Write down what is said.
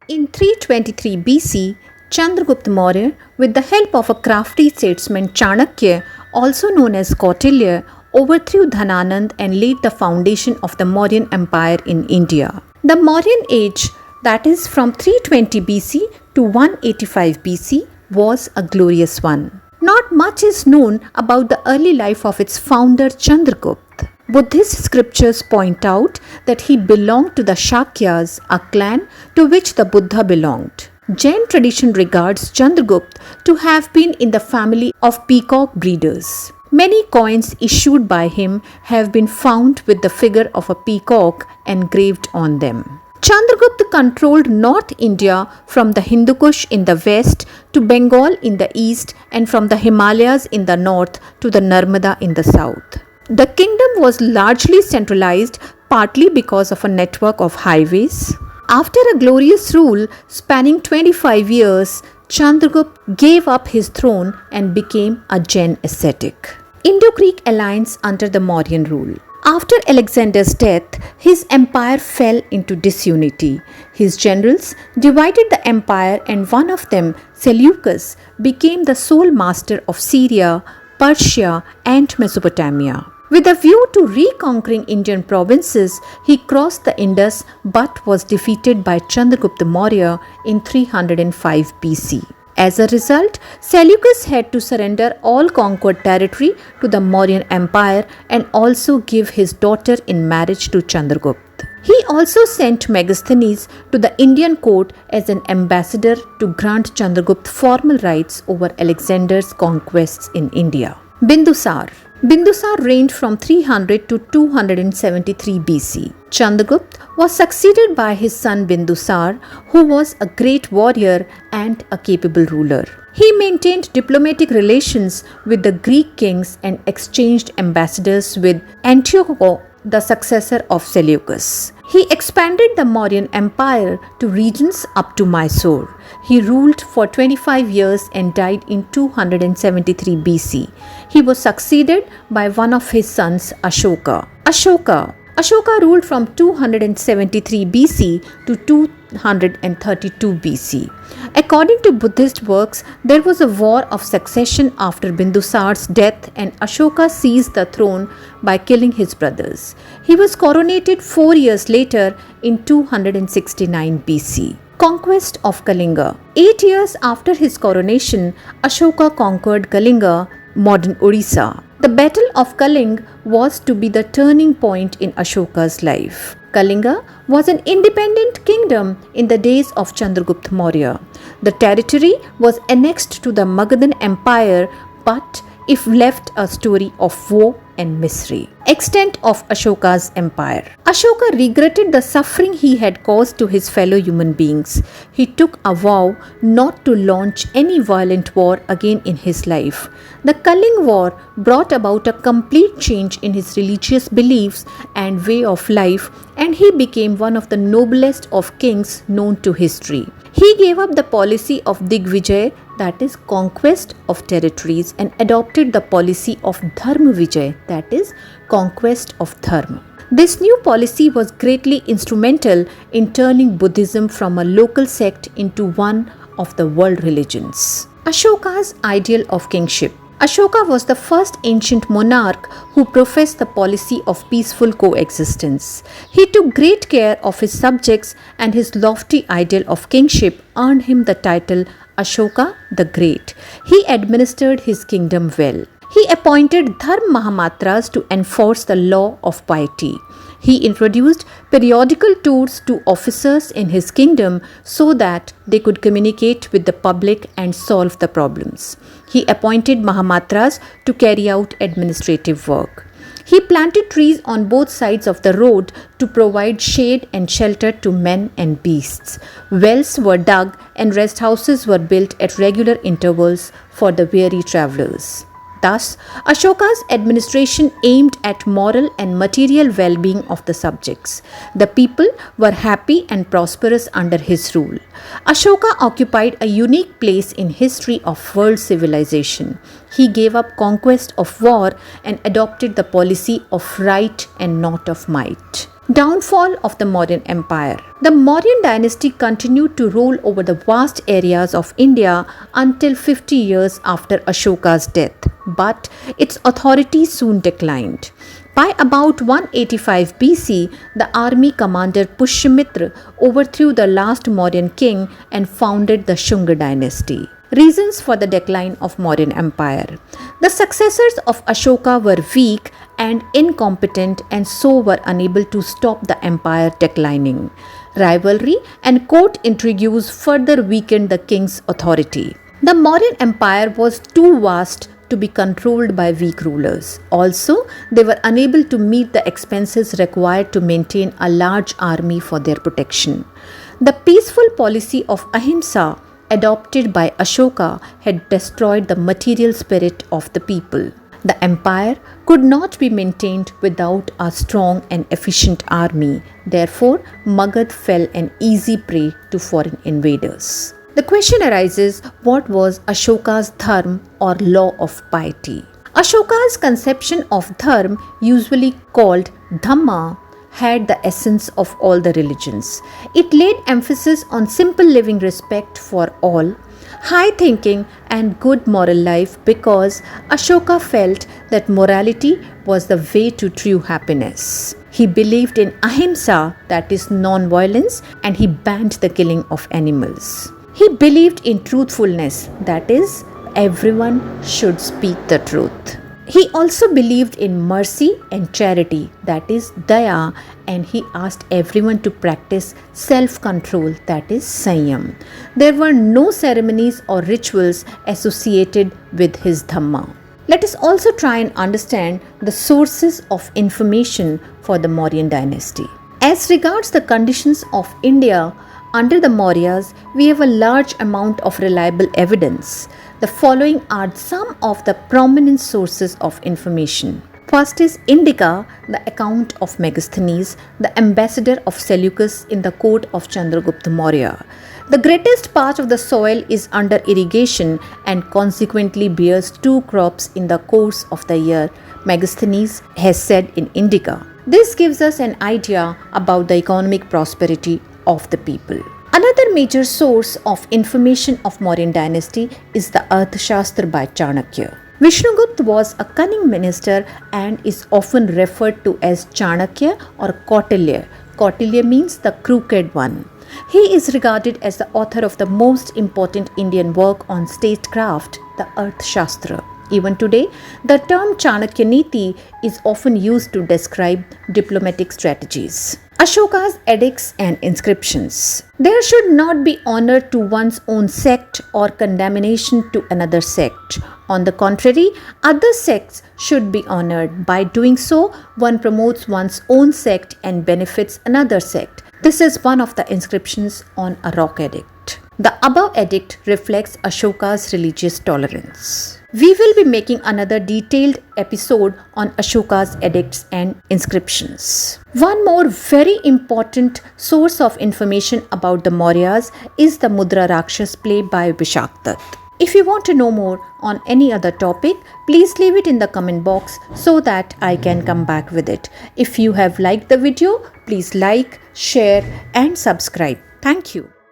In 323 BC, Chandragupta Maurya, with the help of a crafty statesman Chanakya, also known as Kautilya, overthrew Dhananand and laid the foundation of the Mauryan Empire in India. The Mauryan age, that is from 320 BC to 185 BC, was a glorious one. Not much is known about the early life of its founder Chandragupta. Buddhist scriptures point out that he belonged to the Shakyas, a clan to which the Buddha belonged. Jain tradition regards Chandragupta to have been in the family of peacock breeders. Many coins issued by him have been found with the figure of a peacock engraved on them. Chandragupta controlled North India from the Hindu Kush in the west to Bengal in the east and from the Himalayas in the north to the Narmada in the south. The kingdom was largely centralized, partly because of a network of highways. After a glorious rule spanning 25 years, Chandragupta gave up his throne and became a Jain ascetic. Indo-Greek alliance under the Mauryan rule. After Alexander's death, his empire fell into disunity. His generals divided the empire and one of them, Seleucus, became the sole master of Syria, Persia and Mesopotamia. With a view to reconquering Indian provinces, he crossed the Indus but was defeated by Chandragupta Maurya in 305 BC. As a result, Seleucus had to surrender all conquered territory to the Mauryan Empire and also give his daughter in marriage to Chandragupta. He also sent Megasthenes to the Indian court as an ambassador to grant Chandragupta formal rights over Alexander's conquests in India. Bindusara reigned from 300 to 273 BC. Chandragupta was succeeded by his son Bindusara, who was a great warrior and a capable ruler. He maintained diplomatic relations with the Greek kings and exchanged ambassadors with Antiochus, the successor of Seleucus. He expanded the Mauryan Empire to regions up to Mysore. He ruled for 25 years and died in 273 BC. He was succeeded by one of his sons, Ashoka. Ashoka ruled from 273 BC to 232 BC. According to Buddhist works, there was a war of succession after Bindusara's death and Ashoka seized the throne by killing his brothers. He was coronated 4 years later in 269 BC. Conquest of Kalinga. 8 years after his coronation, Ashoka conquered Kalinga, modern Odisha. The Battle of Kalinga was to be the turning point in Ashoka's life. Kalinga was an independent kingdom in the days of Chandragupta Maurya. The territory was annexed to the Magadha Empire, but if left a story of woe and misery. Extent of Ashoka's empire. Ashoka regretted the suffering he had caused to his fellow human beings. He took a vow not to launch any violent war again in his life. The Kalinga War brought about a complete change in his religious beliefs and way of life, and he became one of the noblest of kings known to history. He gave up the policy of Digvijay, that is conquest of territories, and adopted the policy of Dharma Vijay, that is conquest of Dharma. This new policy was greatly instrumental in turning Buddhism from a local sect into one of the world religions. Ashoka's ideal of kingship. Ashoka was the first ancient monarch who professed the policy of peaceful coexistence. He took great care of his subjects, and his lofty ideal of kingship earned him the title Ashoka the Great. He administered his kingdom well. He appointed Dharma Mahamatras to enforce the law of piety. He introduced periodical tours to officers in his kingdom so that they could communicate with the public and solve the problems. He appointed Mahamatras to carry out administrative work. He planted trees on both sides of the road to provide shade and shelter to men and beasts. Wells were dug and rest houses were built at regular intervals for the weary travelers. Thus, Ashoka's administration aimed at moral and material well-being of the subjects. The people were happy and prosperous under his rule. Ashoka occupied a unique place in history of world civilization. He gave up conquest of war and adopted the policy of right and not of might. Downfall of the Mauryan Empire. The Mauryan dynasty continued to rule over the vast areas of India until 50 years after Ashoka's death, but its authority soon declined. By about 185 BC, the army commander Pushyamitra overthrew the last Mauryan king and founded the Shunga dynasty. Reasons for the decline of Mauryan Empire. The successors of Ashoka were weak and incompetent and so were unable to stop the empire declining. Rivalry and court intrigues further weakened the king's authority. The Mauryan Empire was too vast to be controlled by weak rulers. Also, they were unable to meet the expenses required to maintain a large army for their protection. The peaceful policy of ahimsa adopted by Ashoka had destroyed the material spirit of the people. The empire could not be maintained without a strong and efficient army. Therefore, Magadha fell an easy prey to foreign invaders. The question arises, what was Ashoka's dharma or law of piety? Ashoka's conception of dharma, usually called Dhamma, had the essence of all the religions. It laid emphasis on simple living, respect for all, high thinking and good moral life because Ashoka felt that morality was the way to true happiness. He believed in ahimsa, that is non-violence, and he banned the killing of animals. He believed in truthfulness, that is, everyone should speak the truth. He also believed in mercy and charity, that is daya, and he asked everyone to practice self-control, that is sanyam. There were no ceremonies or rituals associated with his Dhamma. Let us also try and understand the sources of information for the Mauryan dynasty. As regards the conditions of India under the Mauryas, we have a large amount of reliable evidence. The following are some of the prominent sources of information. First is Indica, the account of Megasthenes, the ambassador of Seleucus in the court of Chandragupta Maurya. The greatest part of the soil is under irrigation and consequently bears 2 crops in the course of the year, Megasthenes has said in Indica. This gives us an idea about the economic prosperity of the people. Another major source of information of Mauryan dynasty is the Arthashastra by Chanakya. Vishnugupta was a cunning minister and is often referred to as Chanakya or Kautilya. Kautilya means the crooked one. He is regarded as the author of the most important Indian work on statecraft, the Arthashastra. Even today, the term Chanakya Niti is often used to describe diplomatic strategies. Ashoka's edicts and inscriptions. There should not be honor to one's own sect or condemnation to another sect. On the contrary, other sects should be honored. By doing so, one promotes one's own sect and benefits another sect. This is one of the inscriptions on a rock edict. The above edict reflects Ashoka's religious tolerance. We will be making another detailed episode on Ashoka's edicts and inscriptions. One more very important source of information about the Mauryas is the Mudra Rakshas play by Vishaktat. If you want to know more on any other topic, please leave it in the comment box so that I can come back with it. If you have liked the video, please like, share and subscribe. Thank you.